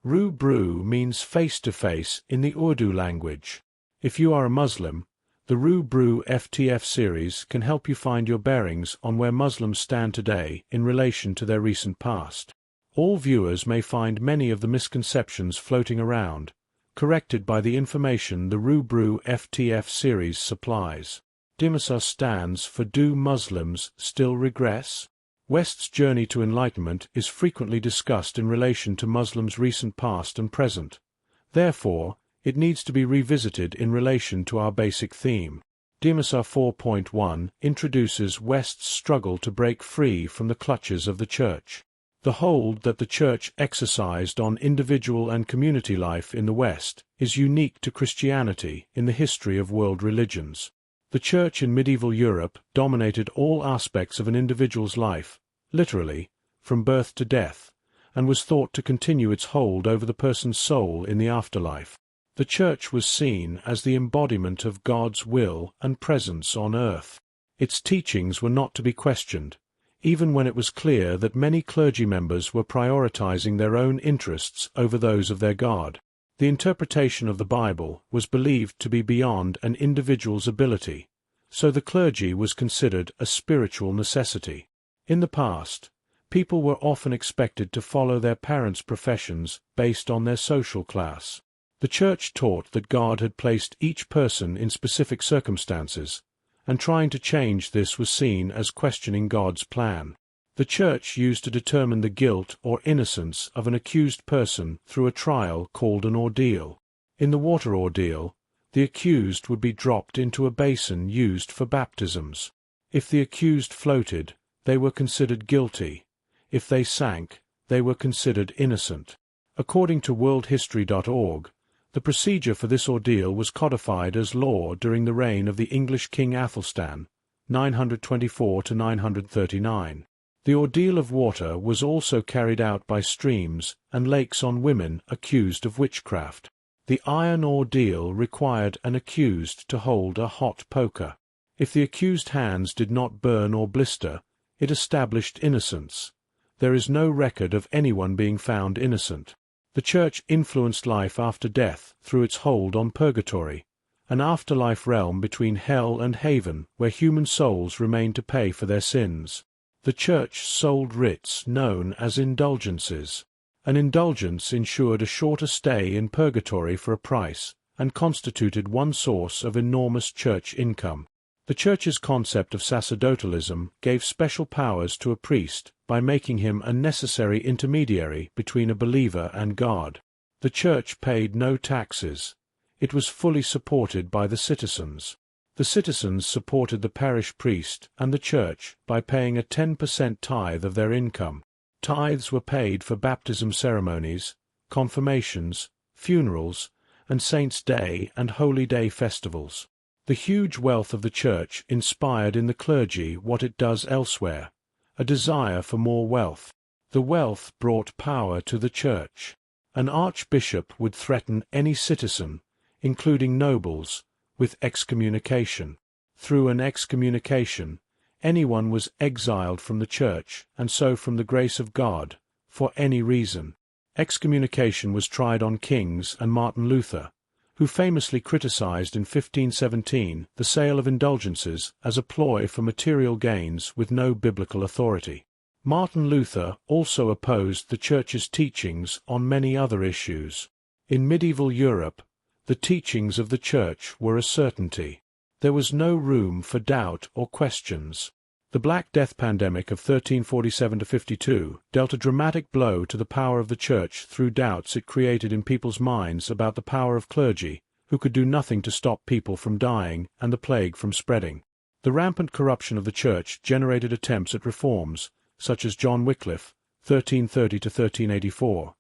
RuBru means face-to-face in the Urdu language. If you are a Muslim, the RuBru-ftf series can help you find your bearings on where Muslims stand today in relation to their recent past. All viewers may find many of the misconceptions floating around, corrected by the information the RuBru-ftf series supplies. DMSR stands for Do Muslims Still Regress? West's journey to enlightenment is frequently discussed in relation to Muslims' recent past and present. Therefore, it needs to be revisited in relation to our basic theme. DMSR 4.1 introduces West's struggle to break free from the clutches of the Church. The hold that the Church exercised on individual and community life in the West is unique to Christianity in the history of world religions. The Church in medieval Europe dominated all aspects of an individual's life, literally, from birth to death, and was thought to continue its hold over the person's soul in the afterlife. The Church was seen as the embodiment of God's will and presence on earth. Its teachings were not to be questioned, even when it was clear that many clergy members were prioritizing their own interests over those of their God. The interpretation of the Bible was believed to be beyond an individual's ability, so the clergy was considered a spiritual necessity. In the past, people were often expected to follow their parents' professions based on their social class. The Church taught that God had placed each person in specific circumstances, and trying to change this was seen as questioning God's plan. The Church used to determine the guilt or innocence of an accused person through a trial called an ordeal. In the water ordeal, the accused would be dropped into a basin used for baptisms. If the accused floated, they were considered guilty. If they sank, they were considered innocent. According to worldhistory.org, the procedure for this ordeal was codified as law during the reign of the English King Athelstan, 924 to 939. The ordeal of water was also carried out by streams and lakes on women accused of witchcraft. The iron ordeal required an accused to hold a hot poker. If the accused's hands did not burn or blister, it established innocence. There is no record of anyone being found innocent. The Church influenced life after death through its hold on purgatory, an afterlife realm between hell and heaven where human souls remain to pay for their sins. The Church sold writs known as indulgences. An indulgence ensured a shorter stay in purgatory for a price and constituted one source of enormous Church income. The Church's concept of sacerdotalism gave special powers to a priest by making him a necessary intermediary between a believer and God. The Church paid no taxes. It was fully supported by the citizens. The citizens supported the parish priest and the Church by paying a 10% tithe of their income. Tithes were paid for baptism ceremonies, confirmations, funerals, and Saints' Day and Holy Day festivals. The huge wealth of the Church inspired in the clergy what it does elsewhere, a desire for more wealth. The wealth brought power to the Church. An archbishop would threaten any citizen, including nobles, with excommunication. Through an excommunication, anyone was exiled from the Church and so from the grace of God, for any reason. Excommunication was tried on kings and Martin Luther, who famously criticized in 1517 the sale of indulgences as a ploy for material gains with no biblical authority. Martin Luther also opposed the Church's teachings on many other issues. In medieval Europe, the teachings of the Church were a certainty. There was no room for doubt or questions. The Black Death pandemic of 1347–52 dealt a dramatic blow to the power of the Church through doubts it created in people's minds about the power of clergy, who could do nothing to stop people from dying and the plague from spreading. The rampant corruption of the Church generated attempts at reforms, such as John Wycliffe, 1330–1384,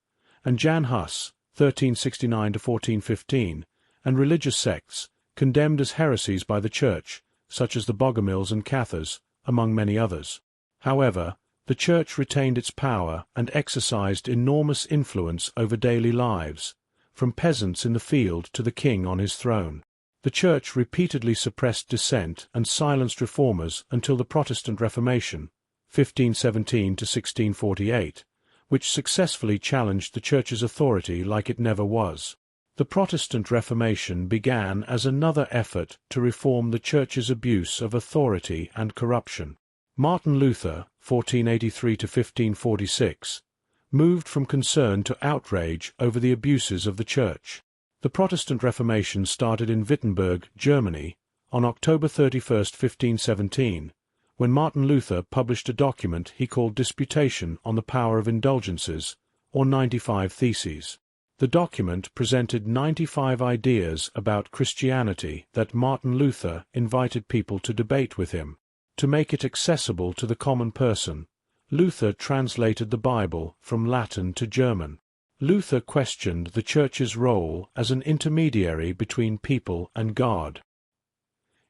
and Jan Hus, 1369–1415, and religious sects, condemned as heresies by the Church, such as the Bogomils and Cathars, among many others. However, the Church retained its power and exercised enormous influence over daily lives, from peasants in the field to the king on his throne. The Church repeatedly suppressed dissent and silenced reformers until the Protestant Reformation, 1517–1648, which successfully challenged the Church's authority like it never was. The Protestant Reformation began as another effort to reform the Church's abuse of authority and corruption. Martin Luther, 1483–1546, moved from concern to outrage over the abuses of the Church. The Protestant Reformation started in Wittenberg, Germany, on October 31, 1517, when Martin Luther published a document he called Disputation on the Power of Indulgences, or 95 Theses. The document presented 95 ideas about Christianity that Martin Luther invited people to debate with him. To make it accessible to the common person, Luther translated the Bible from Latin to German. Luther questioned the Church's role as an intermediary between people and God.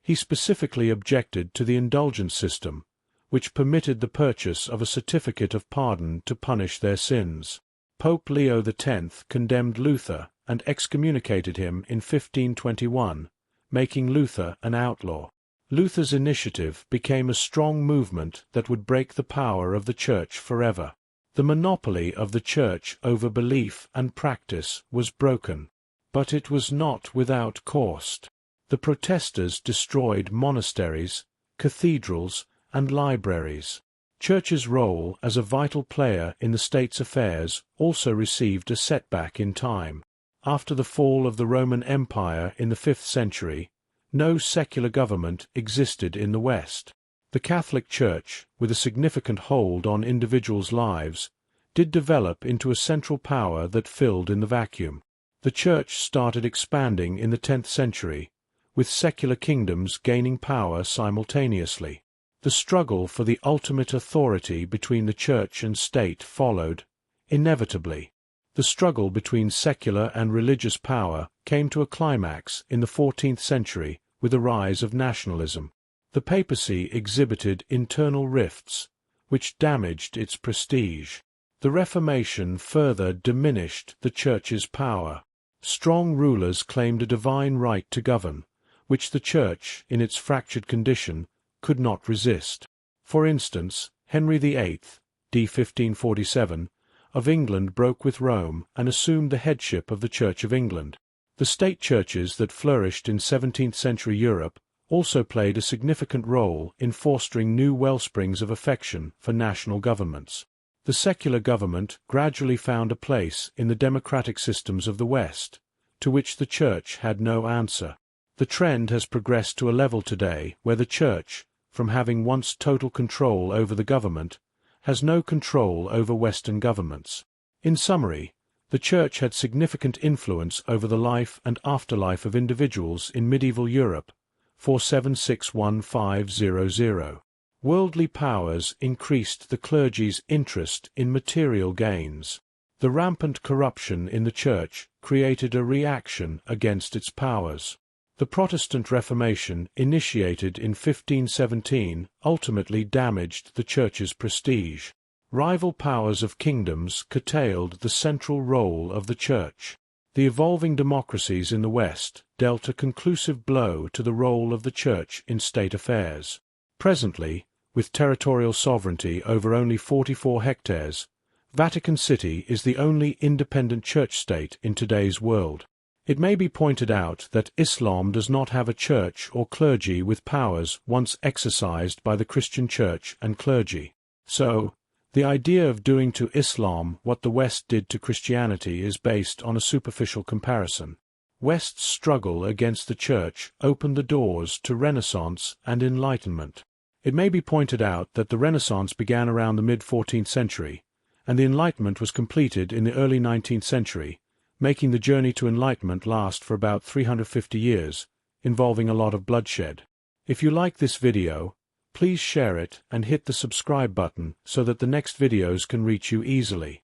He specifically objected to the indulgence system, which permitted the purchase of a certificate of pardon to punish their sins. Pope Leo X condemned Luther and excommunicated him in 1521, making Luther an outlaw. Luther's initiative became a strong movement that would break the power of the Church forever. The monopoly of the Church over belief and practice was broken. But it was not without cost. The protesters destroyed monasteries, cathedrals, and libraries. Church's role as a vital player in the state's affairs also received a setback in time. After the fall of the Roman Empire in the 5th century, no secular government existed in the West. The Catholic Church, with a significant hold on individuals' lives, did develop into a central power that filled in the vacuum. The Church started expanding in the 10th century, with secular kingdoms gaining power simultaneously. The struggle for the ultimate authority between the Church and state followed, inevitably. The struggle between secular and religious power came to a climax in the 14th century with the rise of nationalism. The papacy exhibited internal rifts, which damaged its prestige. The Reformation further diminished the Church's power. Strong rulers claimed a divine right to govern, which the Church, in its fractured condition, could not resist. For instance, Henry VIII, d. 1547, of England broke with Rome and assumed the headship of the Church of England. The state churches that flourished in 17th-century Europe also played a significant role in fostering new wellsprings of affection for national governments. The secular government gradually found a place in the democratic systems of the West, to which the Church had no answer. The trend has progressed to a level today where the Church, from having once total control over the government, has no control over Western governments. In summary, the Church had significant influence over the life and afterlife of individuals in medieval Europe, 4761–500. Worldly powers increased the clergy's interest in material gains. The rampant corruption in the Church created a reaction against its powers. The Protestant Reformation, initiated in 1517, ultimately damaged the Church's prestige. Rival powers of kingdoms curtailed the central role of the Church. The evolving democracies in the West dealt a conclusive blow to the role of the Church in state affairs. Presently, with territorial sovereignty over only 44 hectares, Vatican City is the only independent church state in today's world. It may be pointed out that Islam does not have a church or clergy with powers once exercised by the Christian church and clergy. So, the idea of doing to Islam what the West did to Christianity is based on a superficial comparison. West's struggle against the Church opened the doors to Renaissance and Enlightenment. It may be pointed out that the Renaissance began around the mid-14th century, and the Enlightenment was completed in the early 19th century, making the journey to Enlightenment last for about 350 years, involving a lot of bloodshed. If you like this video, please share it and hit the subscribe button so that the next videos can reach you easily.